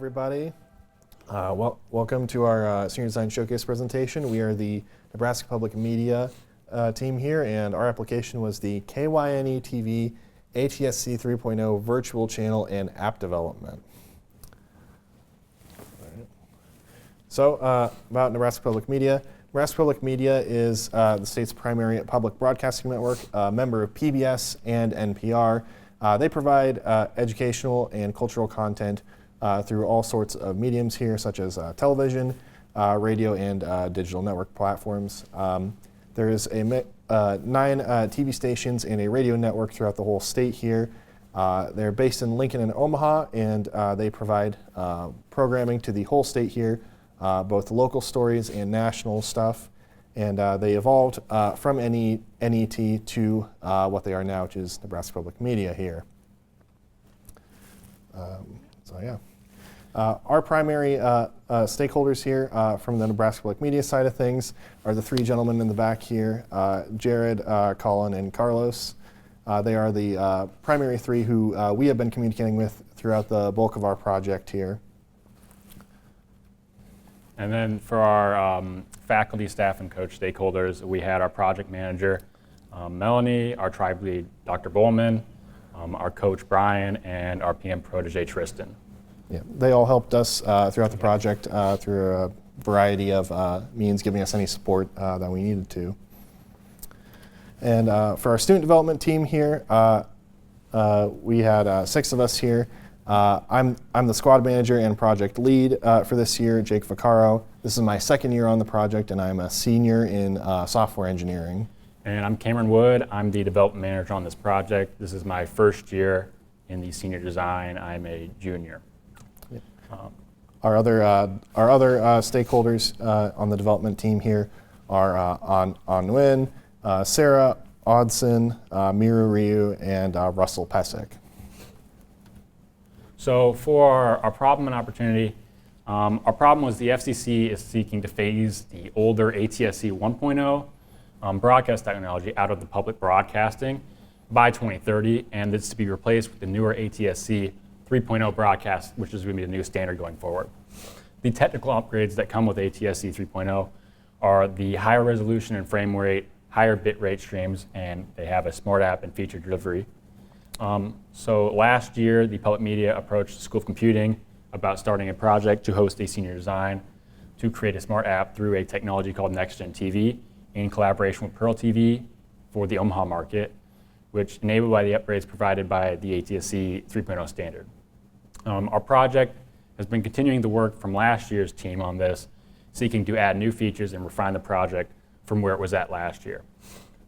everybody. Welcome to our Senior Design Showcase presentation. We are the Nebraska Public Media team here, and our application was the KYNE TV ATSC 3.0 virtual channel and app development. So about Nebraska Public Media. Nebraska Public Media is the state's primary public broadcasting network, a member of PBS and NPR. They provide educational and cultural content through all sorts of mediums here, such as television, radio, and digital network platforms. There is 9 TV stations and a radio network throughout the whole state here. They're based in Lincoln and Omaha, and they provide programming to the whole state here, both local stories and national stuff. And they evolved from NET to what they are now, which is Nebraska Public Media here. Our primary stakeholders here from the Nebraska Public Media side of things are the 3 gentlemen in the back here, Jared, Colin, and Carlos. They are the primary 3 who we have been communicating with throughout the bulk of our project here. And then for our faculty, staff, and coach stakeholders, we had our project manager, Melanie, our tribe lead, Dr. Bowman, our coach, Brian, and our PM protege, Tristan. Yeah, they all helped us throughout the project through a variety of means, giving us any support that we needed to. And for our student development team here, we had 6 of us here. I'm the squad manager and project lead for this year, Jake Vaccaro. This is my 2nd year on the project, and I'm a senior in software engineering. And I'm Cameron Wood. I'm the development manager on this project. This is my 1st year in the senior design. I'm a junior. Yep. Our other stakeholders on the development team here are An Nguyen, Sarah Odson, Miru Ryu, and Russell Pesic. So for our problem and opportunity, our problem was the FCC is seeking to phase the older ATSC 1.0 broadcast technology out of the public broadcasting by 2030, and this to be replaced with the newer ATSC 3.0 broadcast, which is going to be the new standard going forward. The technical upgrades that come with ATSC 3.0 are the higher resolution and frame rate, higher bit rate streams, and they have a smart app and feature delivery. So last year, the public media approached the School of Computing about starting a project to host a senior design to create a smart app through a technology called NextGen TV in collaboration with Pearl TV for the Omaha market, which enabled by the upgrades provided by the ATSC 3.0 standard. Our project has been continuing the work from last year's team on this, seeking to add new features and refine the project from where it was at last year.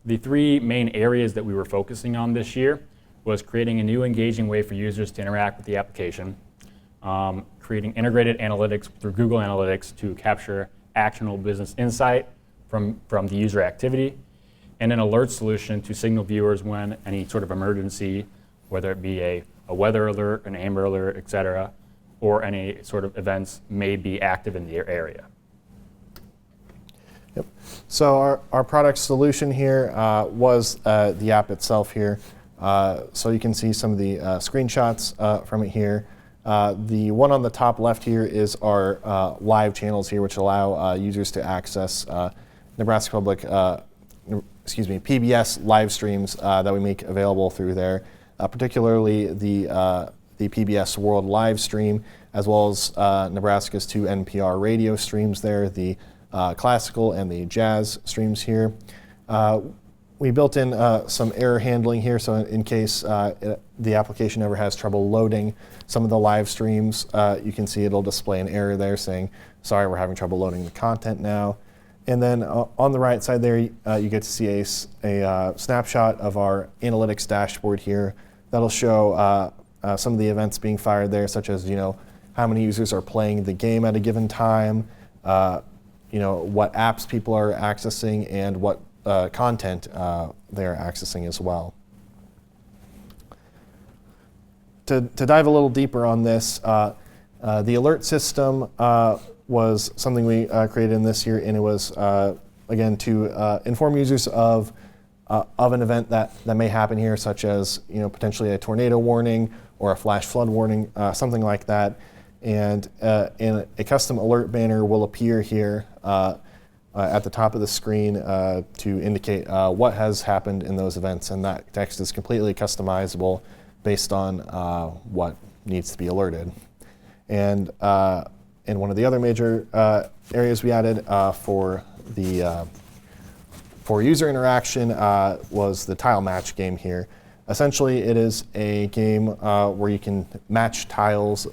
The 3 main areas that we were focusing on this year was creating a new engaging way for users to interact with the application, creating integrated analytics through Google Analytics to capture actionable business insight from the user activity, and an alert solution to signal viewers when any sort of emergency, whether it be a weather alert, an Amber Alert, et cetera, or any sort of events may be active in the area. Yep. So our product solution here was the app itself here. So you can see some of the screenshots from it here. The one on the top left here is our live channels here, which allow users to access Nebraska Public, PBS live streams that we make available through there, particularly the PBS World live stream, as well as Nebraska's 2 NPR radio streams there, the classical and the jazz streams here. We built in some error handling here, so in case the application ever has trouble loading some of the live streams, you can see it'll display an error there saying, sorry, we're having trouble loading the content now. And then on the right side there, you get to see a snapshot of our analytics dashboard here. That'll show some of the events being fired there, such as how many users are playing the game at a given time, what apps people are accessing, and what content they're accessing as well. To dive a little deeper on this, the alert system was something we created in this year, and it was again to inform users of an event that may happen here, such as potentially a tornado warning or a flash flood warning, something like that. And a custom alert banner will appear here at the top of the screen to indicate what has happened in those events, and that text is completely customizable based on what needs to be alerted. And one of the other major areas we added for user interaction was the tile match game here. Essentially, it is a game where you can match tiles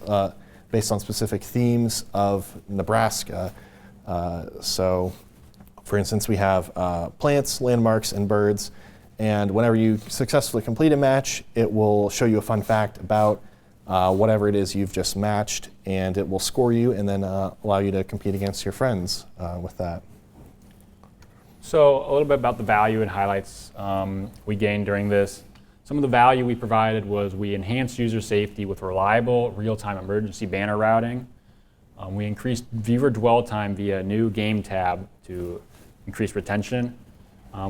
based on specific themes of Nebraska. So, for instance, we have plants, landmarks, and birds. And whenever you successfully complete a match, it will show you a fun fact about whatever it is you've just matched, and it will score you and then allow you to compete against your friends with that. So a little bit about the value and highlights we gained during this. Some of the value we provided was we enhanced user safety with reliable real-time emergency banner routing. We increased viewer dwell time via new game tab to increase retention.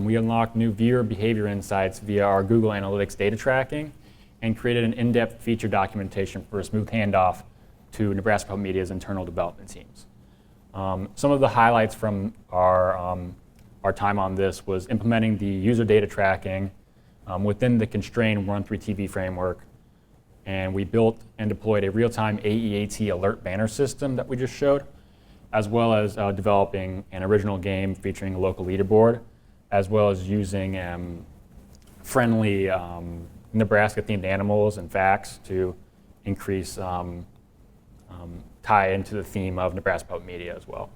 We unlocked new viewer behavior insights via our Google Analytics data tracking and created an in-depth feature documentation for a smooth handoff to Nebraska Public Media's internal development teams. Some of the highlights from our time on this was implementing the user data tracking within the constrained Run3 TV framework. And we built and deployed a real-time AEAT alert banner system that we just showed, as well as developing an original game featuring a local leaderboard, as well as using friendly Nebraska-themed animals and facts to increase tie into the theme of Nebraska Public Media as well.